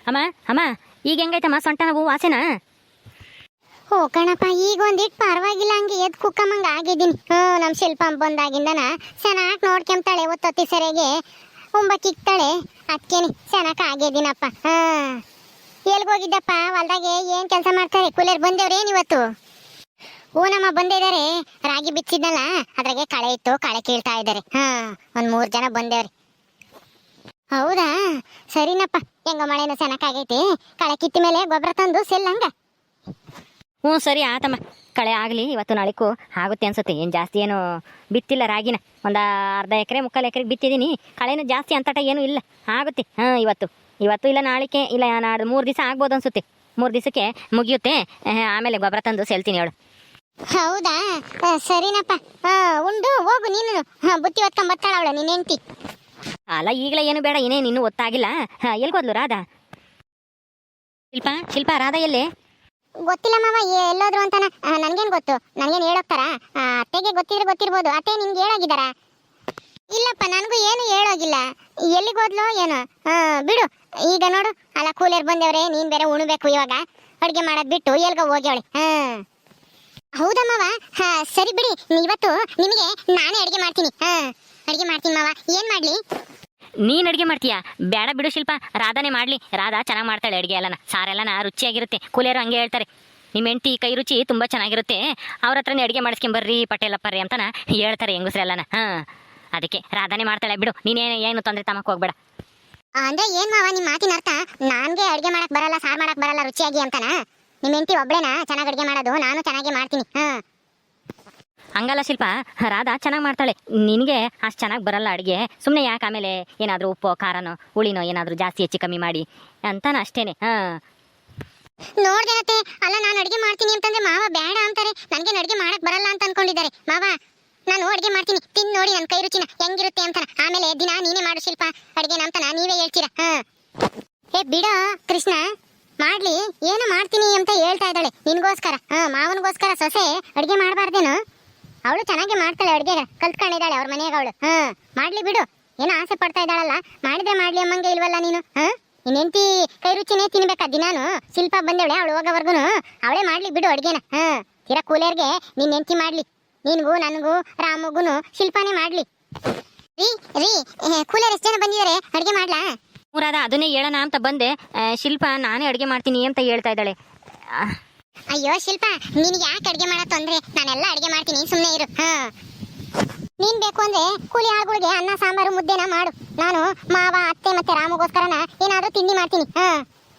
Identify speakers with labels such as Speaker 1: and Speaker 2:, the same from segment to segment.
Speaker 1: ಅಮ್ಮ ಅಮ್ಮ ಈಗ ಹೆಂಗೈತಮ್ಮ ಸೊಂಟ ನಾವು ವಾಸೆನಾ?
Speaker 2: ಓ ಕಣಪ್ಪ, ಈಗ ಒಂದಿಟ್ಟು ಪರವಾಗಿಲ್ಲ, ಹಂಗೆ ಎದ್ ಕುಕ್ಕಮ್ಮಂಗ ಆಗಿದ್ದೀನಿ. ನಮ್ ಶಿಲ್ಪ ಬಂದಾಗಿಂದನ ಚೆನ್ನಾಗಿ ನೋಡ್ಕೊಂತಾಳೆ, ಒತ್ತೊತ್ತಿ ಸರಿಯಾಗಿ ಉಂಬಕ್ಕಿಕ್ತಾಳೆ. ಅದಕ್ಕೇನಿ ಚೆನ್ನಾಗಿ ಆಗಿದ್ದೀನಪ್ಪ. ಎಲ್ಗೋಗಿದ್ದಪ್ಪ? ಹೊಲ್ದಾಗೆ ಏನ್ ಕೆಲಸ ಮಾಡ್ತಾರೆ? ಕೂಲಿಯರ್ ಬಂದೇವ್ರೇನ್ ಇವತ್ತು? ನಮ್ಮ ಬಂದಿದ್ದಾರೆ. ರಾಗಿ ಬಿಚ್ಚಿದ್ನಲ್ಲ, ಅದ್ರಾಗೆ ಕಳೆ ಇತ್ತು, ಕಳೆ ಕೀಳ್ತಾ ಇದ್ದಾರೆ. ಒಂದ್ 3 ಜನ ಬಂದೇವ್ರಿ. ಹೌದಾ, ಸರಿನಪ್ಪ. ಹೆಂಗ ಮಳೆನೂ ಚೆನ್ನಾಗೈತಿ, ಕಳೆ ಕಿತ್ತ ಮೇಲೆ ಗೊಬ್ಬರ ತಂದು ಸೆಲ್ಲಂಗ.
Speaker 1: ಹ್ಞೂ ಸರಿ ಆತಮ್ಮ, ಕಳೆ ಆಗಲಿ, ಇವತ್ತು ನಾಳಿಗೂ ಆಗುತ್ತೆ ಅನ್ಸುತ್ತೆ. ಏನು ಜಾಸ್ತಿ ಏನು ಬಿತ್ತಿಲ್ಲ ರಾಗಿನ, ಒಂದು ಅರ್ಧ ಎಕರೆ 3/4 ಎಕರೆಗೆ ಬಿತ್ತಿದ್ದೀನಿ. ಕಳೆನೂ ಜಾಸ್ತಿ ಅಂತಟ ಏನೂ ಇಲ್ಲ, ಆಗುತ್ತೆ. ಇವತ್ತು ಇಲ್ಲ ನಾಳಿಕೆ, ಇಲ್ಲ ನಾಡ್ದು 3 ದಿವಸ ಆಗ್ಬೋದು ಅನ್ಸುತ್ತೆ. 3 ದಿವಸಕ್ಕೆ ಮುಗಿಯುತ್ತೆ. ಆಮೇಲೆ ಗೊಬ್ಬರ ತಂದು ಸೆಲ್ತೀನಿ ಹೇಳು.
Speaker 2: ಹೌದಾ, ಸರಿನಪ್ಪ. ಉಂಡು ಹೋಗು ನೀನು. ಬುತ್ತಿ ಹೊತ್ಕೊಂಬತ್ತಾಳ ಅವಳು ನಿನ್ನ ಹೆಂಡತಿ.
Speaker 1: ಅಲ್ಲ, ಈಗಲೇ ಏನು ಬೇಡ, ಇನ್ನೇನು ಇನ್ನೂ ಒತ್ತಾಗಿಲ್ಲ. ಎಲ್ಗೋದ್ಲು ರಾಧಾ? ಶಿಲ್ಪ ರಾಧಾ ಎಲ್ಲೇ?
Speaker 2: ಗೊತ್ತಿಲ್ಲ ಮಾವ, ಎಲ್ಲೋದ್ರು ಅಂತಾನ. ನನ್ಗೇನ್ ಗೊತ್ತು, ನನ್ಗೇನು ಹೇಳೋಗ್ತಾರ? ಅತ್ತೆಗೆ ಗೊತ್ತಿದ್ರೆ ಗೊತ್ತಿರ್ಬೋದು. ಅತ್ತೆ ನಿನ್ಗೆ ಹೇಳೋಗಿದಾರ? ಇಲ್ಲಪ್ಪ, ನನಗೂ ಏನು ಹೇಳೋಗಿಲ್ಲ. ಎಲ್ಲಿಗೋದ್ಲು ಏನು? ಬಿಡು. ಈಗ ನೋಡು, ಅಲ್ಲ ಕೂಲಿಯರ್ ಬಂದೇವ್ರೆ, ನೀನ್ ಬೇರೆ ಉಣ್ಬೇಕು ಇವಾಗ. ಅಡ್ಗೆ ಮಾಡೋದ್ ಬಿಟ್ಟು ಎಲ್ಗ ಹೋಗ್ಯವಳೆ. ಹೌದಾ ಮಾವ? ಸರಿ ಬಿಡಿ. ಇವತ್ತು ನಿಮಗೆ ನಾನೇ ಅಡ್ಗೆ ಮಾಡ್ತೀನಿ. ಅಡ್ಗೆ ಮಾಡ್ತೀನಿ ಮಾವ. ಏನ್ ಮಾಡ್ಲಿ?
Speaker 1: ನೀನು ಅಡುಗೆ ಮಾಡ್ತೀಯಾ? ಬೇಡ ಬಿಡು ಶಿಲ್ಪ, ರಾಧಾನೇ ಮಾಡಲಿ. ರಾಧಾ ಚೆನ್ನಾಗಿ ಮಾಡ್ತಾಳೆ ಅಡುಗೆ ಎಲ್ಲನ, ಸಾರೆಲ್ಲನ ರುಚಿಯಾಗಿರುತ್ತೆ. ಕೂಲಿಯರು ಹಂಗೆ ಹೇಳ್ತಾರೆ, ನಿಮ್ಮ ಹೆಂಡತಿ ಕೈ ರುಚಿ ತುಂಬ ಚೆನ್ನಾಗಿರುತ್ತೆ, ಅವ್ರ ಹತ್ರನೇ ಅಡುಗೆ ಮಾಡಿಸ್ಕೊಂಬರ್ರಿ ಪಟೇಲಪ್ಪರ್ರಿ ಅಂತನ ಹೇಳ್ತಾರೆ ಹೆಂಗಸ್ರೆಲ್ಲನ. ಅದಕ್ಕೆ ರಾಧಾನೇ ಮಾಡ್ತಾಳೆ ಬಿಡು. ನೀನೇನು ತೊಂದರೆ ತಮಕ್ ಹೋಗ್ಬೇಡ.
Speaker 2: ಅಂದ್ರೆ ಏನ್ ಮಾವ ನಿಮ್ಮ ಮಾತಿನ ಅರ್ಥ? ನನ್ಗೆ ಅಡ್ಗೆ ಮಾಡಕ್ ಬರಲ್ಲ, ಸಾರು ಮಾಡಕ್ ಬರಲ್ಲ ರುಚಿಯಾಗಿ ಅಂತನ? ನಿಮ್ಮ ಹೆಂಡತಿ ಒಬ್ಳೇನಾ ಚೆನ್ನಾಗಿ ಅಡ್ಗೆ ಮಾಡೋದು? ನಾನು ಚೆನ್ನಾಗಿ ಮಾಡ್ತೀನಿ.
Speaker 1: ಹಂಗಲ್ಲ ಶಿಲ್ಪ, ರಾಧಾ ಚೆನ್ನಾಗಿ ಮಾಡ್ತಾಳೆ, ನಿನಗೆ ಅಷ್ಟು ಚೆನ್ನಾಗಿ ಬರಲ್ಲ ಅಡುಗೆ. ಸುಮ್ಮನೆ ಯಾಕೆ ಆಮೇಲೆ ಏನಾದರೂ ಉಪ್ಪೋ ಖಾರನೋ ಹುಳಿನೋ ಏನಾದರೂ ಜಾಸ್ತಿ ಹೆಚ್ಚು ಕಮ್ಮಿ ಮಾಡಿ ಅಂತಾನ ಅಷ್ಟೇನೆ.
Speaker 2: ನೋಡ್ದೇನತ್ತೆ, ಅಲ್ಲ ನಾನು ಅಡ್ಗೆ ಮಾಡ್ತೀನಿ ಅಂತಂದ್ರೆ ಮಾವ ಬೇಡ ಅಂತಾರೆ. ನನಗೆ ಅಡ್ಗೆ ಮಾಡಕ್ ಬರಲ್ಲ ಅಂತ ಅನ್ಕೊಂಡಿದ್ದಾರೆ. ಮಾವ, ನಾನು ಅಡ್ಗೆ ಮಾಡ್ತೀನಿ, ತಿನ್ ನೋಡಿ ನನ್ನ ಕೈ ರುಚಿನ ಹೆಂಗಿರುತ್ತೆ ಅಂತಾನ. ಆಮೇಲೆ ದಿನ ನೀನೇ ಮಾಡು ಶಿಲ್ಪ ಅಡ್ಗೆನ ಅಂತಾನ ನೀವೇ ಹೇಳ್ತೀರಾ. ಬಿಡ ಕೃಷ್ಣ, ಮಾಡ್ಲಿ, ಏನೋ ಮಾಡ್ತೀನಿ ಅಂತ ಹೇಳ್ತಾ ಇದ್ದಾಳೆ ನಿನ್ಗೋಸ್ಕರ. ಮಾವನಿಗೋಸ್ಕರ ಸೊಸೆ ಅಡ್ಗೆ ಮಾಡಬಾರ್ದೇನು? ಅವಳು ಚೆನ್ನಾಗಿ ಮಾಡ್ತಾಳೆ ಅಡ್ಗೆ, ಕಲ್ತ್ಕೊಂಡಿದ್ದಾಳೆ ಅವ್ರ ಮನೆಯಾಗ ಅವಳು. ಮಾಡ್ಲಿ ಬಿಡು, ಏನೋ ಆಸೆ ಪಡ್ತಾ ಇದ್ದಾಳಲ್ಲ, ಮಾಡಿದ್ರೆ ಮಾಡ್ಲಿ ಅಮ್ಮಂಗೆ ಇಲ್ವಲ್ಲ ನೀನು? ನಿನ್ ಹೆಂಡತಿ ಕೈ ರುಚಿನೇ ತಿನ್ಬೇಕಾ ದಿನಾನು? ಶಿಲ್ಪ ಬಂದೇವಳೆ, ಅವಳು ಹೋಗೋವರ್ಗುನು ಅವಳೇ ಮಾಡ್ಲಿ ಬಿಡು ಅಡ್ಗೆನ. ತೀರಾ ಕೂಲಿಯರ್ಗೆ ನಿನ್ ಹೆಂಡತಿ ಮಾಡ್ಲಿ, ನಿನ್ಗೂ ನನಗೂ ರಾಮಗುನು ಶಿಲ್ಪಾನೇ ಮಾಡ್ಲಿ. ರೀ ಕೂಲಿಯರ್ ಎಷ್ಟು ಜನ ಬಂದಿದ್ದಾರೆ? ಅಡ್ಗೆ ಮಾಡ್ಲಾ?
Speaker 1: ರಾಧಾ, ಅದನ್ನೇ ಹೇಳೋಣ ಅಂತ ಬಂದೆ. ಶಿಲ್ಪ ನಾನೇ ಅಡುಗೆ ಮಾಡ್ತೀನಿ ಅಂತ ಹೇಳ್ತಾ ಇದ್ದಾಳೆ.
Speaker 2: ಅಯ್ಯೋ ಶಿಲ್ಪ, ನಿನ್ಗೆ ಯಾಕೆ ಅಡ್ಗೆ ಮಾಡೋ ತೊಂದ್ರೆ? ನಾನೆಲ್ಲ ಅಡ್ಗೆ ಮಾಡ್ತೀನಿ, ಸುಮ್ಮನೆ ಇರು. ನೀನ್ ಬೇಕು ಅಂದ್ರೆ ಕೂಲಿ ಆಳುಗಳಿಗೆ ಅನ್ನ ಸಾಂಬಾರು ಮುದ್ದೆನ ಮಾಡು. ನಾನು ಮಾವ ಅತ್ತೆ ಮತ್ತೆ ರಾಮಗೋಸ್ಕರನ ಏನಾದ್ರೂ ತಿಂಡಿ ಮಾಡ್ತೀನಿ.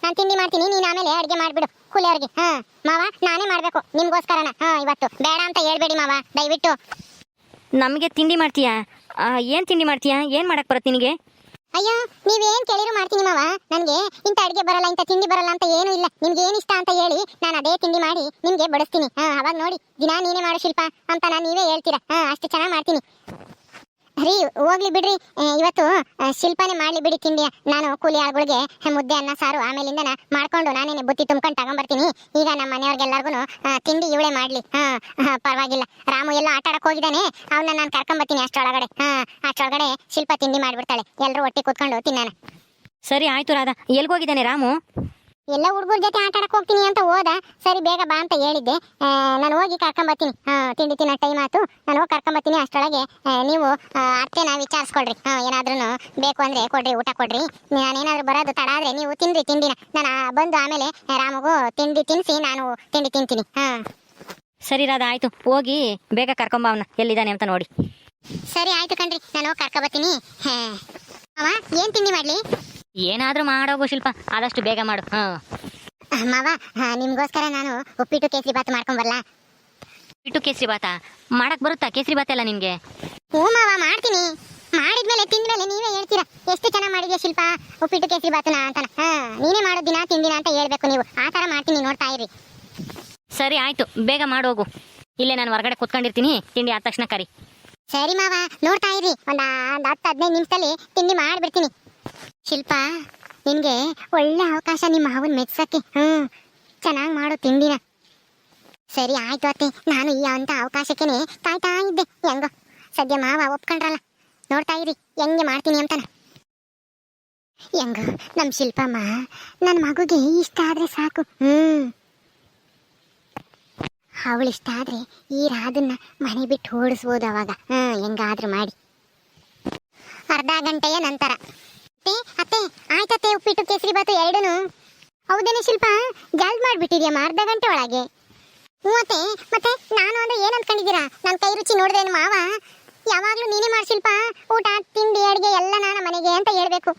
Speaker 2: ನಾನು ತಿಂಡಿ ಮಾಡ್ತೀನಿ, ನೀನ್ ಆಮೇಲೆ ಅಡ್ಗೆ ಮಾಡ್ಬಿಡು ಕೂಲಿಯವ್ರಿಗೆ. ಮಾವ, ನಾನೇ ಮಾಡ್ಬೇಕು ನಿಮ್ಗೋಸ್ಕರನ. ಇವತ್ತು ಬೇಡ ಅಂತ ಹೇಳ್ಬೇಡಿ ಮಾವ, ದಯವಿಟ್ಟು.
Speaker 1: ನಮಗೆ ತಿಂಡಿ ಮಾಡ್ತೀಯಾ? ಏನ್ ತಿಂಡಿ ಮಾಡ್ತೀಯಾ? ಏನ್ ಮಾಡಕ್ ಬರುತ್ತೆ ನಿನಗೆ?
Speaker 2: ಅಯ್ಯೋ, ನೀವೇನ್ ಕೇಳಿರು ಮಾಡ್ತೀನಿ ಮಾವ. ನನ್ಗೆ ಇಂಥ ಅಡ್ಗೆ ಬರಲ್ಲ, ಇಂಥ ತಿಂಡಿ ಬರಲ್ಲ ಅಂತ ಏನು ಇಲ್ಲ. ನಿಮ್ಗೆ ಏನ್ ಇಷ್ಟ ಅಂತ ಹೇಳಿ ನಾನು ಅದೇ ತಿಂಡಿ ಮಾಡಿ ನಿಮ್ಗೆ ಬಡಿಸ್ತೀನಿ. ಅವಾಗ ನೋಡಿ, ದಿನ ನೀನೇ ಮಾಡು ಶಿಲ್ಪ ಅಂತ ನೀವೇ ಹೇಳ್ತೀರಾ. ಅಷ್ಟು ಚೆನ್ನಾಗಿ ಮಾಡ್ತೀನಿ. ರೀ ಹೋಗ್ಲಿ ಬಿಡ್ರಿ, ಇವತ್ತು ಶಿಲ್ಪನೇ ಮಾಡ್ಲಿ ಬಿಡಿ ತಿಂಡಿಯ. ನಾನು ಕೂಲಿ ಆಳುಗಳಿಗೆ ಮುದ್ದೆ ಅನ್ನ ಸಾರು ಆಮೇಲಿಂದ ಮಾಡ್ಕೊಂಡು ನಾನೇನೆ ಬುತ್ತಿ ತುಂಬ್ಕೊಂಡು ತಗೊಂಬರ್ತೀನಿ. ಈಗ ನಮ್ಮ ಮನೆಯವ್ರಿಗೆಲ್ಲರಿಗೂ ತಿಂಡಿ ಇವಳೇ ಮಾಡ್ಲಿ. ಪರವಾಗಿಲ್ಲ. ರಾಮು ಎಲ್ಲ ಆಟ ಆಡಕ್ ಹೋಗಿದ್ದಾನೆ, ಅವನ್ನ ನಾನು ಕರ್ಕೊಂಬರ್ತೀನಿ ಅಷ್ಟೊಳಗಡೆ. ಅಷ್ಟೊಳಗಡೆ ಶಿಲ್ಪ ತಿಂಡಿ ಮಾಡ್ಬಿಡ್ತಾಳೆ, ಎಲ್ಲರೂ ಒಟ್ಟಿ ಕೂತ್ಕೊಂಡು ತಿನ್ನಾನ.
Speaker 1: ಸರಿ ಆಯ್ತು ರಾಧಾ. ಎಲ್ಗೋಗಿದ್ದಾನೆ ರಾಮು?
Speaker 2: ಎಲ್ಲ ಹುಡುಗರ ಜೊತೆ ಆಟ ಆಡಕ್ ಹೋಗ್ತೀನಿ ಅಂತ ಹೋದ. ಸರಿ ಬೇಗ ಬಾ ಅಂತ ಹೇಳಿದ್ದೆ. ನಾನು ಹೋಗಿ ಕರ್ಕೊಂಬರ್ತೀನಿ. ತಿಂಡಿ ತಿನ್ನೋ ಟೈಮ್ ಆಯ್ತು, ನಾನು ಹೋಗಿ ಕರ್ಕೊಂಬರ್ತೀನಿ. ಅಷ್ಟೊಳಗೆ ನೀವು ಅತ್ತೆನ ವಿಚಾರಿಸ್ಕೊಳ್ರಿ, ಏನಾದ್ರೂ ಬೇಕು ಅಂದ್ರೆ ಕೊಡ್ರಿ, ಊಟ ಕೊಡ್ರಿ. ನಾನೇನಾದ್ರೂ ಬರೋದು ತಡ ಆದ್ರೆ ನೀವು ತಿನ್ರಿ ತಿಂಡಿನ. ನಾನು ಬಂದು ಆಮೇಲೆ ರಾಮಗೂ ತಿಂಡಿ ತಿನ್ನಿಸಿ ನಾನು ತಿಂಡಿ ತಿಂತೀನಿ.
Speaker 1: ಸರಿ ರಾಧಾ, ಆಯ್ತು, ಹೋಗಿ ಬೇಗ ಕರ್ಕೊಂಬ ಅವನ್ನ, ಎಲ್ಲಿದ್ದಾನೆ ಅಂತ ನೋಡಿ.
Speaker 2: ಸರಿ ಆಯ್ತು ಕಣ್ರಿ, ನಾನು ಹೋಗಿ ಕರ್ಕೊಂಬರ್ತೀನಿ. ಮಾವ, ಏನ್ ತಿಂಡಿ ಮಾಡ್ಲಿ?
Speaker 1: ಏನಾದ್ರೂ ಮಾಡೋಗು ಶಿಲ್ಪ, ಆದಷ್ಟು ಬೇಗ ಮಾಡು.
Speaker 2: ಮಾವ, ನಿಮ್ಗೋಸ್ಕರ ನಾನು ಉಪ್ಪಿಟ್ಟು ಕೇಸರಿ ಬಾತ್ ಮಾಡ್ಕೊಂಬರ್ಲಾ?
Speaker 1: ಉಪ್ಪಿಟ್ಟು ಕೇಸರಿ ಬಾತ ಮಾಡಕ್ ಬರುತ್ತಾ? ಕೇಸರಿ ಬಾತ್ ಎಲ್ಲ ನಿನ್ಗೆ?
Speaker 2: ಹ್ಞೂ ಮಾವ, ಮಾಡ್ತೀನಿ. ಮಾಡಿದ್ಮೇಲೆ ತಿಂದ್ಮೇಲೆ ನೀವೇ ಹೇಳ್ತೀರಾ ಎಷ್ಟು ಚೆನ್ನಾಗಿ ಮಾಡಿದ್ಯಾ ಶಿಲ್ಪ ಉಪ್ಪಿಟ್ಟು ಕೇಸರಿ ಬಾತನ ಅಂತಾನ. ನೀನೇ ಮಾಡೋ ದಿನ ತಿಂದಿನ ಅಂತ ಹೇಳ್ಬೇಕು ನೀವು. ಆ ಥರ ಮಾಡ್ತೀನಿ, ನೋಡ್ತಾ ಇರಿ.
Speaker 1: ಸರಿ ಆಯ್ತು, ಬೇಗ ಮಾಡೋಗು. ಇಲ್ಲೇ ನಾನು ಹೊರಗಡೆ ಕೂತ್ಕೊಂಡಿರ್ತೀನಿ, ತಿಂಡಿ ಆದ ತಕ್ಷಣ ಕರಿ.
Speaker 2: ಸರಿ ಮಾವ, ನೋಡ್ತಾ ಇರಿ. ಒಂದು 10-15 ನಿಮಿಷದಲ್ಲಿ ತಿಂಡಿ ಮಾಡ್ಬಿಡ್ತೀನಿ. ಶಿಲ್ಪ, ನಿನ್ಗೆ ಒಳ್ಳೆ ಅವಕಾಶ ನಿಮ್ಮ ಮಾವನ್ ಮೆಚ್ಚಕ್ಕೆ. ಚೆನ್ನಾಗಿ ಮಾಡು ತಿಂಡಿನ. ಸರಿ ಆಯ್ತು ಅತ್ತೆ, ನಾನು ಈ ಅಂತ ಅವಕಾಶಕ್ಕೆ ಕಾಯ್ತಾ ಇದ್ದೆ. ಹೆಂಗೋ ಸದ್ಯ ಮಾವ ಒಪ್ಕೊಂಡ್ರಲ್ಲ, ನೋಡ್ತಾ ಇರಿ ಹೆಂಗೆ ಮಾಡ್ತೀನಿ ಅಂತಾನ. ಹೆಂಗ ನಮ್ ಶಿಲ್ಪಮ್ಮ ನನ್ನ ಮಗುಗೆ ಇಷ್ಟ ಆದ್ರೆ ಸಾಕು ಅವಳಿಷ್ಟ ಆದ್ರೆ ಈ ರಾಧನ್ನ ಮನೆ ಬಿಟ್ಟು ಓಡಿಸ್ಬೋದು ಅವಾಗ ಹೆಂಗಾದ್ರೂ ಮಾಡಿ. ಅರ್ಧ ಗಂಟೆಯ ನಂತರ ಅತ್ತೆ ಆಯ್ತತ್ತೆ ಉಪ್ಪಿಟ್ಟು ಕೇಸರಿ ಬಾತು ಎರಡೂನು. ಹೌದೇನೆ ಶಿಲ್ಪ, ಜಲ್ದ್ ಮಾಡ್ಬಿಟ್ಟಿದ್ಯಮ್ಮ ಅರ್ಧ ಗಂಟೆ ಒಳಗೆ. ಅತ್ತೆ ಮತ್ತೆ ನಾನು ಅಂದ್ರೆ ಏನ್ ಅನ್ಕೊಂಡಿದ್ದೀರಾ? ನನ್ನ ಕೈ ರುಚಿ ನೋಡಿದೇನು ಮಾವ ಯಾವಾಗ್ಲೂ ನೀನೇ ಮಾಡಿ ಶಿಲ್ಪ, ಊಟ ತಿಂಡಿ ಅಡಿಗೆ ಎಲ್ಲ ನಾನು ಮನೆಗೆ ಅಂತ ಹೇಳ್ಬೇಕು.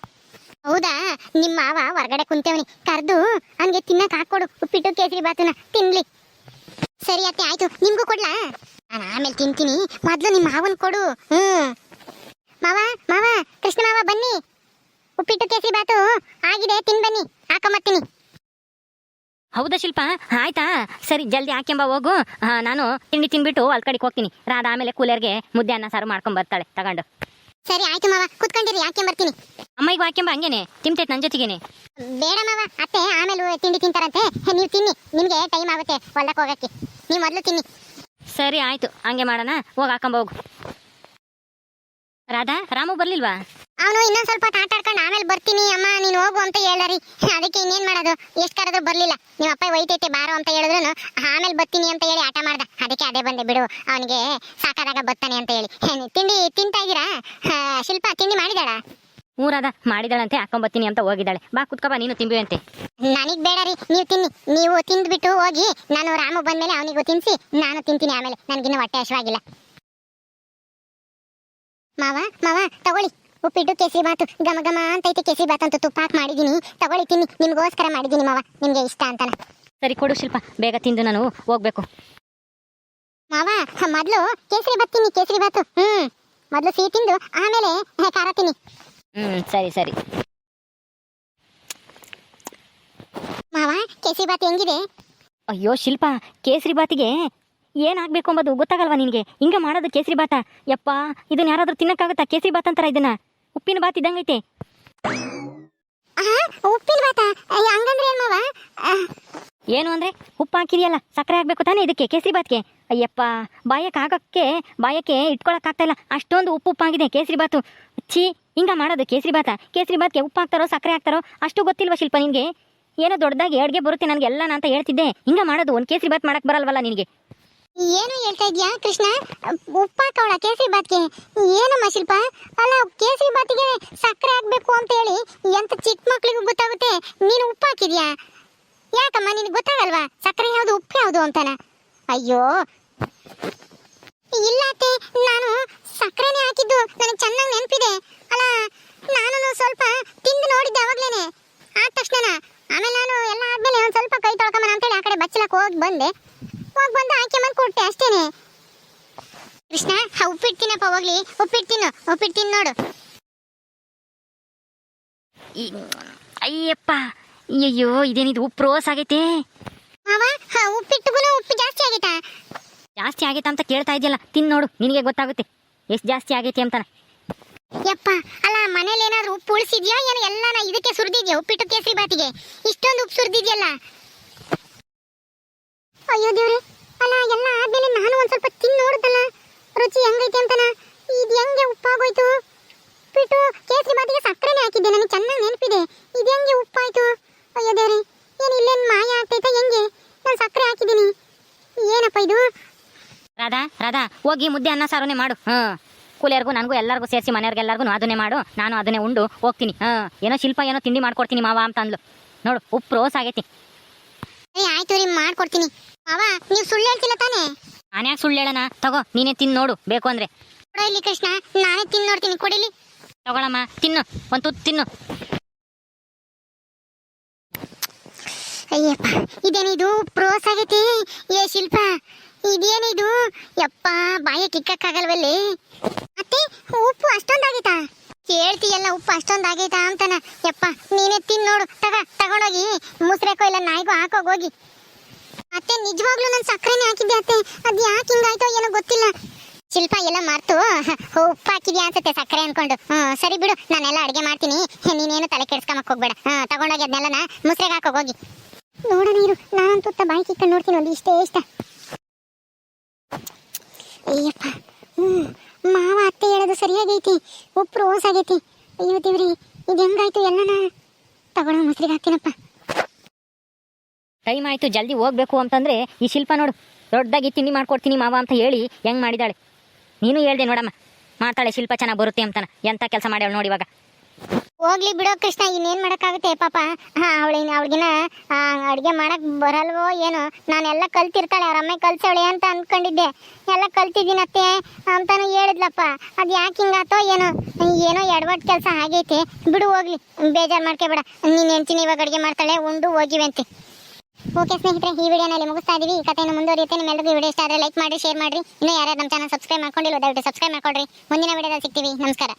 Speaker 2: ಹೌದಾ, ನಿಮ್ಮ ಮಾವ ಹೊರಗಡೆ ಕುಂತೇವನಿ, ಕರ್ದು ಅವನಿಗೆ ತಿನ್ನಕ್ ಹಾಕೊಡು ಉಪ್ಪಿಟ್ಟು ಕೇಸರಿ ಬಾತುನ ತಿನ್ಲಿ. ಸರಿ ಅತ್ತೆ ಆಯ್ತು, ನಿಮ್ಗೂ ಕೊಡ್ಲಾ? ನಾನು ಆಮೇಲೆ ತಿಂತೀನಿ, ಮೊದ್ಲು ನಿಮ್ಮ ಮಾವನ್ ಕೊಡು. ಮಾವ ಮಾವ ಕೃಷ್ಣ ಮಾವ ಬನ್ನಿ, ಉಪ್ಪಿಟ್ಟು ಕೇಸರಿ ಬಾತು ಆಗಿದೆ, ತಿನ್ ಬನ್ನಿ, ಹಾಕೊಂಬರ್ತೀನಿ.
Speaker 1: ಹೌದಾ ಶಿಲ್ಪ, ಆಯ್ತಾ ಸರಿ ಜಲ್ದಿ ಹಾಕ್ಯಂಬ ಹೋಗು. ನಾನು ತಿಂಡಿ ತಿನ್ಬಿಟ್ಟು ಅಲ್ಲಿ ಕಡೆಗೆ ಹೋಗ್ತೀನಿ. ರಾಧಾ ಆಮೇಲೆ ಕೂಲರ್ಗೆ ಮುದ್ದೆ ಅನ್ನ ಸಾರು ಮಾಡ್ಕೊಂಡ್ ಬರ್ತಾಳೆ ತಗೊಂಡು.
Speaker 2: ಸರಿ ಆಯ್ತು ಮಾವ, ಕುತ್ಕೊಂಡಿರಿ, ಹಾಕ್ಯಂಬರ್ತೀನಿ.
Speaker 1: ಅಮ್ಮಗೂ ಹಾಕ್ಯಂಬ, ಹಂಗೇನೆ ತಿಂತೈತೆ ನನ್ನ ಜೊತೆಗೇನೆ.
Speaker 2: ಬೇಡ ಮಾವ, ಅತ್ತೆ ಆಮೇಲೆ ತಿಂಡಿ ತಿಂತಾರಂತೆ, ನೀವು ತಿನ್ನಿ, ನಿಮ್ಗೆ ಟೈಮ್ ಆಗುತ್ತೆ ಹೊಲಕ್ಕೆ ಹೋಗಕ್ಕೆ, ನೀವು ಮೊದಲು ತಿನ್ನಿ.
Speaker 1: ಸರಿ ಆಯ್ತು, ಹಂಗೆ ಮಾಡೋಣ, ಹೋಗಿ ಹಾಕೊಂಬ ಹೋಗು. ರಾಧಾ, ರಾಮು ಬರ್ಲಿಲ್ವಾ?
Speaker 2: ಅವನು ಇನ್ನೊಂದ್ ಸ್ವಲ್ಪ ಆಟ ಆಡ್ಕೊಂಡು ಆಮೇಲೆ ಬರ್ತೀನಿ ಅಮ್ಮ ನೀನು ಹೋಗು ಅಂತ ಹೇಳರಿ. ಅದಕ್ಕೆ ಇನ್ನೇನ್ ಮಾಡೋದು, ಎಷ್ಟು ಕರೆದ್ರು ಬರ್ಲಿಲ್ಲ. ನಿಮ್ಮ ಅಪ್ಪ ಒಯ್ತೈತೆ ಬಾರೋ ಅಂತ ಹೇಳಿದ್ರು ಆಮೇಲೆ ಬರ್ತೀನಿ ಅಂತ ಹೇಳಿ ಆಟ ಮಾಡ್ದ. ಅದಕ್ಕೆ ಅದೇ ಬಂದೆ ಬಿಡು, ಅವನಿಗೆ ಸಾಕಾದಾಗ ಬರ್ತಾನೆ ಅಂತ ಹೇಳಿ. ತಿಂಡಿ ತಿಂತಾ ಇದ್ದೀರಾ? ಶಿಲ್ಪ ತಿಂಡಿ ಮಾಡಿದಾಳ?
Speaker 1: ಹ್ಞೂ ರಾಧಾ ಮಾಡಿದಾಳಂತೆ, ಹಾಕೊಂಬರ್ತೀನಿ ಅಂತ ಹೋಗಿದ್ದಾಳೆ. ಬಾ ಕುತ್ಕೋ ಬಾ, ನೀನು ತಿಂಬಿ ಅಂತೆ.
Speaker 2: ನನಗ್ ಬೇಡ ರೀ, ನೀವು ತಿನ್ನಿ. ನೀವು ತಿಂದ್ಬಿಟ್ಟು ಹೋಗಿ, ನಾನು ರಾಮು ಬಂದ್ಮೇಲೆ ಅವನಿಗೂ ತಿನ್ಸಿ ನಾನು ತಿಂತೀನಿ. ಆಮೇಲೆ ನನಗಿನ್ನೂ ಹೊಟ್ಟೆ ಹಸಿವಾಗಿಲ್ಲ. ಮಾವ ಮಾವ ತಗೊಳ್ಳಿ ಉಪ್ಪಿಟ್ಟು ಕೇಸರಿ ಬಾತು, ಘಮ ಘಮ ಅಂತೈತೆ. ಕೇಸರಿ ಬಾತ್ ಅಂತ ತುಪ್ಪ ಹಾಕಿ ಮಾಡಿದೀನಿ, ತಗೊಳ್ಳಿ ತಿನ್ನಿ, ನಿಮ್ಗೋಸ್ಕರ ಮಾಡಿದೀನಿ ಮಾವ, ನಿಮ್ಗೆ ಇಷ್ಟ ಅಂತಾನ.
Speaker 1: ಸರಿ ಕೊಡು ಶಿಲ್ಪ, ಬೇಗ ತಿಂದು ನಾನು ಹೋಗ್ಬೇಕು.
Speaker 2: ಮಾವ ಮೊದ್ಲು ಕೇಸರಿ ಬಾತ್ ತಿನ್ನಿ, ಕೇಸರಿ ಬಾತು. ಮೊದ್ಲು ಸಿಹಿ ತಿಂದು ಆಮೇಲೆ ಖಾರ ತಿನ್ನಿ.
Speaker 1: ಸರಿ ಸರಿ.
Speaker 2: ಮಾವ ಕೇಸರಿ ಬಾತ್ ಹೆಂಗಿದೆ?
Speaker 1: ಅಯ್ಯೋ ಶಿಲ್ಪ, ಕೇಸರಿ ಬಾತಿಗೆ ಏನಾಗಬೇಕು ಅಂಬದು ಗೊತ್ತಾಗಲ್ವಾ ನಿನಗೆ? ಹಿಂಗ ಮಾಡೋದು ಕೇಸರಿ ಬಾತ? ಯಪ್ಪ, ಇದನ್ನ ಯಾರಾದ್ರೂ ತಿನ್ನಕ್ಕಾಗತ್ತಾ? ಕೇಸರಿ ಬಾತ್ ಅಂತಾರ ಇದನ್ನ, ಉಪ್ಪಿನ ಬಾತ್ ಇದ್ದಂಗೈತೆ.
Speaker 2: ಉಪ್ಪಿನ ಬಾತ ಹಂಗಂದ್ರೆ ಏನ್ ಮಾವ?
Speaker 1: ಏನು ಅಂದ್ರೆ ಉಪ್ಪು ಹಾಕಿದೆಯಲ್ಲ, ಸಕ್ಕರೆ ಹಾಕ್ಬೇಕು ತಾನೇ ಇದಕ್ಕೆ ಕೇಸರಿ ಬಾತ್ಗೆ. ಅಯ್ಯಪ್ಪ, ಬಾಯಕ್ಕೆ ಇಟ್ಕೊಳಕ್ ಆಗ್ತಾ ಇಲ್ಲ, ಅಷ್ಟೊಂದು ಉಪ್ಪಾಗಿದೆ ಕೇಸರಿ ಬಾತು. ಛೀ, ಹಿಂಗ ಮಾಡೋದು ಕೇಸರಿ ಬಾತ? ಕೇಸರಿ ಬಾತ್ಗೆ ಉಪ್ಪು ಹಾಕ್ತಾರೋ ಸಕ್ಕರೆ ಹಾಕ್ತಾರೋ ಅಷ್ಟು ಗೊತ್ತಿಲ್ವಾ ಶಿಲ್ಪ ನಿನ್ಗೆ? ಏನೋ ದೊಡ್ಡದಾಗಿ ಅಡ್ಗೆ ಬರುತ್ತೆ ನನಗೆಲ್ಲ ಅಂತ ಹೇಳ್ತಿದ್ದೆ, ಹಿಂಗ ಮಾಡೋದು. ಒಂದು ಕೇಸರಿ ಬಾತ್ ಮಾಡಕ್ ಬರಲ್ವಲ್ಲ ನಿನಗೆ?
Speaker 2: ಏನು ಹೇಳ್ತಾ ಇದ್ಯಾ ಕೃಷ್ಣ? ಉಪ್ಪಾಕವಳ ಕೇಸರಿ ಬಾತ್ಗೆ? ಏನಮ್ಮ ಶಿಲ್ಪ, ಅಲ್ಲ ಕೇಸರಿ ಬಾತಿಗೆ ಸಕ್ಕರೆ ಹಾಕ್ಬೇಕು ಅಂತ ಹೇಳಿ ಎಂತ ಚಿಕ್ಕ ಮಕ್ಳಿಗೂ ಗೊತ್ತಾಗುತ್ತೆ, ನೀನು ಉಪ್ಪು ಹಾಕಿದ್ಯಾ? ಯಾಕಮ್ಮ ನಿನಗೆ ಗೊತ್ತಾಗಲ್ವಾ ಸಕ್ಕರೆ ಯಾವುದು ಉಪ್ಪು ಯಾವುದು ಅಂತಾನ? ಅಯ್ಯೋ ಇಲ್ಲ ಅತ್ತೆ, ನಾನು ಸಕ್ಕರೆನೇ ಹಾಕಿದ್ದು, ನನಗೆ ಚೆನ್ನಾಗಿ ನೆನಪಿದೆ. ಅಲ್ಲ ನಾನು ಸ್ವಲ್ಪ ತಿಂದು ನೋಡಿದ್ದೆ ಅವಾಗ್ಲೇನೆ, ಆದ ತಕ್ಷಣ. ಆಮೇಲೆ ನಾನು ಎಲ್ಲ ಆದ್ಮೇಲೆ ಒಂದು ಸ್ವಲ್ಪ ಕೈ ತೊಳ್ಕೊಂಬನ ಅಂತೇಳಿ ಆ ಕಡೆ ಬಚ್ಚಲಕ್ಕೆ ಹೋಗಿ ಬಂದು ಹಾಕ್ಯಂಬಂದು ಕೊಟ್ಟೆ ಅಷ್ಟೇನೆ. ಕೃಷ್ಣ ಉಪ್ಪಿಟ್ಟು ತಿನ್ನಪ್ಪ, ಹೋಗ್ಲಿ ಉಪ್ಪಿಟ್ಟು ತಿನ್ನು ನೋಡು.
Speaker 1: ಅಯ್ಯಪ್ಪ, ಅಯ್ಯೋ ಇದೇನಿದು ಉಪ್ಪು ರೋಸ್ ಆಗೈತೆ.
Speaker 2: ಮಾವ ಉಪ್ಪಿಟ್ಟುಗೂ ಉಪ್ಪು ಜಾಸ್ತಿ ಆಗೈತಾ?
Speaker 1: ಜಾಸ್ತಿ ಆಗೈತಾ ಅಂತ ಕೇಳ್ತಾ ಇದೆಯಲ್ಲ, ತಿನ್ ನೋಡು, ನಿನಗೆ ಗೊತ್ತಾಗುತ್ತೆ ಎಷ್ಟು ಜಾಸ್ತಿ ಆಗೈತಿ ಅಂತಾನ.
Speaker 2: ಯಪ್ಪ, ಅಲ್ಲ ಮನೇಲಿ ಏನಾದ್ರು ಉಪ್ಪು ಉಳಿಸಿದ್ಯಾ ಏನೋ? ಎಲ್ಲಾನ ಇದಕ್ಕೆ ಸುರಿದಿದ್ಯಾ ಉಪ್ಪಿಟ್ಟು ಕೇಸರಿ ಬಾತಿಗೆ? ಇಷ್ಟೊಂದು ಉಪ್ಪು ಸುರಿದಿದ್ಯಲ್ಲ. ಅಯ್ಯೋ ದೇವ್ರೆ, ಅಲ್ಲ ಎಲ್ಲ ಆದ್ಮೇಲೆ ನಾನು ಒಂದ್ ಸ್ವಲ್ಪ ತಿಂದು ನೋಡುದಲ್ಲ ರುಚಿ ಹೆಂಗೈತೆ ಅಂತಾನ. ಇದು ಹೆಂಗೆ ಉಪ್ಪಾಗೋಯ್ತು? ಉಪ್ಪಿಟ್ಟು ಕೇಸರಿ ಬಾತಿಗೆ ಸಕ್ಕರೆನೇ ಹಾಕಿದ್ದೆ, ನನಗೆ ಚೆನ್ನಾಗಿ ನೆನಪಿದೆ. ಇದು ಹೆಂಗೆ ಉಪ್ಪಾಯ್ತು? ಅಯ್ಯೋ ದೇವ್ರೆ, ಏನು ಇಲ್ಲೇನು ಮಾಯ ಆಗ್ತೈತಾ ಹೆಂಗೆ? ನಾನು ಸಕ್ಕರೆ ಹಾಕಿದ್ದೀನಿ, ಏನಪ್ಪ ಇದು?
Speaker 1: ರಾಧಾ ಹೋಗಿ ಮುದ್ದೆ ಅನ್ನ ಸಾರುನೇ ಮಾಡು. ಕೂಲಿಯರ್ಗೂ ನನಗೂ ಎಲ್ಲರಿಗೂ ಸೇರಿಸಿ ಮನೆಯವ್ರಿಗೆಲ್ಲರಿಗೂ ಅದನ್ನೇ ಮಾಡು, ನಾನು ಅದನ್ನೇ ಉಂಡು ಹೋಗ್ತೀನಿ. ಏನೋ ಶಿಲ್ಪ ಏನೋ ತಿಂಡಿ ಮಾಡ್ಕೊಡ್ತೀನಿ ಮಾವ ಅಂತ ಅಂದ್ಲು ನೋಡು, ಉಪ್ಪು ರೋಸ್ ಆಗೈತಿ.
Speaker 2: ಆಯ್ತು ರೀ, ಮಾಡ್ಕೊಡ್ತೀನಿ. ಮಾವ ನೀವು ಸುಳ್ಳು ಹೇಳ್ತಿಲ್ಲ ತಾನೇ?
Speaker 1: ನಾನ್ಯಾಕೆ ಸುಳ್ಳು ಹೇಳೋಣ? ತಗೋ, ನೀನೇ ತಿನ್ನು ನೋಡು, ಬೇಕು ಅಂದ್ರೆ.
Speaker 2: ಕೊಡ ಇಲ್ಲಿ ಕೃಷ್ಣ, ನಾನೇ ತಿಂದು ನೋಡ್ತೀನಿ, ಕೊಡಿಲಿ.
Speaker 1: ತಗೊಳಮ್ಮ, ತಿನ್ನು, ಒಂದು ತುತ್ತು ತಿನ್ನು.
Speaker 2: ಅಯ್ಯಪ್ಪ, ಇದೇನಿದು ಪ್ರೋಸ್ ಆಗೈತಿ? ಏ ಶಿಲ್ಪ, ಇದೇನಿದು? ಯಪ್ಪ, ಬಾಯ ಕಿಕ್ಕಕ್ಕಾಗಲ್ವಲ್ಲಿ. ಮತ್ತೆ ಉಪ್ಪು ಅಷ್ಟೊಂದಾಗೈತಾ? ಕೇಳ್ತೀಯಲ್ಲ ಉಪ್ಪು ಅಷ್ಟೊಂದಾಗೈತಾ ಅಂತಾನ. ಯಪ್ಪ, ನೀನೇ ತಿನ್ ನೋಡು, ತಗೊಂಡೋಗಿ ಮುಸ್ರೆಕೋ ಇಲ್ಲ ನಾಯಿಗೂ ಹಾಕೋಗೋಗಿ. ಅತ್ತೆ ನಿಜವಾಗ್ಲೂ ನಾನು ಸಕ್ಕರೆನೇ ಹಾಕಿದ್ದೆ ಅತ್ತೆ, ಅದು ಯಾಕೆ ಹಿಂಗಾಯ್ತೋ ಏನೋ ಗೊತ್ತಿಲ್ಲ. ಶಿಲ್ಪ ಎಲ್ಲ ಮರ್ತು ಉಪ್ಪು ಹಾಕಿದ್ಯಾ ಅನ್ಸುತ್ತೆ ಸಕ್ಕರೆ ಅನ್ಕೊಂಡು. ಸರಿ ಬಿಡು, ನಾನೆಲ್ಲ ಅಡುಗೆ ಮಾಡ್ತೀನಿ, ನೀನೇನು ತಲೆ ಕೆಡ್ಸ್ಕೊಂಬಕ್ ಹೋಗ್ಬೇಡ. ತಗೊಂಡೋಗಿ ಅದನ್ನೆಲ್ಲ ಮುಸ್ರೆಗೆ ಹಾಕೋಗೋಗಿ. ನೋಡೋಣ ಇರು, ನಾನಂತೂ ಬಾಯಿ ಕಿಕ್ಕ ನೋಡ್ತೀನಿ, ಒಂದು ಇಷ್ಟ. ಅಯ್ಯಪ್ಪ, ಮಾವ ಅತ್ತೆ ಹೇಳೋದು ಸರಿಯಾಗೈತಿ, ಉಪ್ಪು ರೋಸ್ ಆಗೈತಿ. ಅಯ್ಯೋ ದೇವ್ರಿ, ಇದು ಹೆಂಗಾಯ್ತು ಎಲ್ಲನ ತಗೊಳ್ಳೋ ಮೊಸರಿಗೆ ಹಾಕ್ತೀನಪ್ಪ.
Speaker 1: ಟೈಮ್ ಆಯಿತು, ಜಲ್ದಿ ಹೋಗ್ಬೇಕು ಅಂತಂದರೆ ಈ ಶಿಲ್ಪ ನೋಡು ದೊಡ್ಡದಾಗಿ ತಿಂಡಿ ಮಾಡ್ಕೊಡ್ತೀನಿ ಮಾವ ಅಂತ ಹೇಳಿ ಹೆಂಗೆ ಮಾಡಿದಾಳೆ. ನೀನು ಹೇಳ್ದೆ ನೋಡಮ್ಮ, ಮಾಡ್ತಾಳೆ ಶಿಲ್ಪ ಚೆನ್ನಾಗಿ ಬರುತ್ತೆ ಅಂತಾನ. ಎಂಥ ಕೆಲಸ ಮಾಡ್ಯಾಳ ನೋಡಿ ಇವಾಗ.
Speaker 2: ಹೋಗ್ಲಿ ಬಿಡೋ ಕೃಷ್ಣ, ಇನ್ನೇನು ಮಾಡೋಕ್ಕಾಗುತ್ತೆ ಪಾಪ. ಅವಳಿಗಿನ ಅಡುಗೆ ಮಾಡಕ್ಕೆ ಬರಲ್ವೋ ಏನೋ. ನಾನೆಲ್ಲ ಕಲ್ತಿರ್ತಾಳೆ, ಅವ್ರ ಅಮ್ಮ ಕಲ್ಸವಳೆ ಅಂತ ಅಂದ್ಕೊಂಡಿದ್ದೆ. ಎಲ್ಲ ಕಲ್ತಿದ್ದೀನತ್ತೆ ಅಂತಾನು ಹೇಳಿದ್ಲಪ್ಪ. ಅದು ಯಾಕೆ ಹಿಂಗಾತೋ ಏನೋ ಎಡವಟ್ಟು ಕೆಲಸ ಆಗೈತೆ. ಬಿಡು ಹೋಗ್ಲಿ, ಬೇಜಾರು ಮಾಡ್ಕೊಬೇಡ. ನೀನು ಹೆಂಡ್ತಿನ ಇವಾಗ ಅಡುಗೆ ಮಾಡ್ತಾಳೆ, ಉಂಡು ಹೋಗಿವಂತೆ. ಓಕೆ ಸ್ನೇಹಿತರೆ, ಈ ವಿಡಿಯೋನಲ್ಲಿ ಮುಗಿಸ್ತಾ ಇದೀವಿ. ಈ ಕಥೆಯನ್ನು ಮುಂದುವರಿಯುತ್ತೆ. ನಿಮ್ಮೆಲ್ಲರಿಗೂ ವಿಡಿಯೋ ಇಷ್ಟ ಆದರೆ ಲೈಕ್ ಮಾಡಿ, ಶೇರ್ ಮಾಡಿರಿ. ಇನ್ನೂ ಯಾರ್ಯಾರು ನಮ್ಮ ಚಾನಲ್ ಸಬ್ಸ್ಕ್ರೈಬ್ ಮಾಡ್ಕೊಂಡಿಲ್ಲ ದಯವಿಟ್ಟು ಸಬ್ಸ್ಕ್ರೈಬ್ ಮಾಡ್ಕೊಳ್ರಿ. ಮುಂದಿನ ವಿಡಿಯೋದಲ್ಲಿ ಸಿಗ್ತೀವಿ. ನಮಸ್ಕಾರ.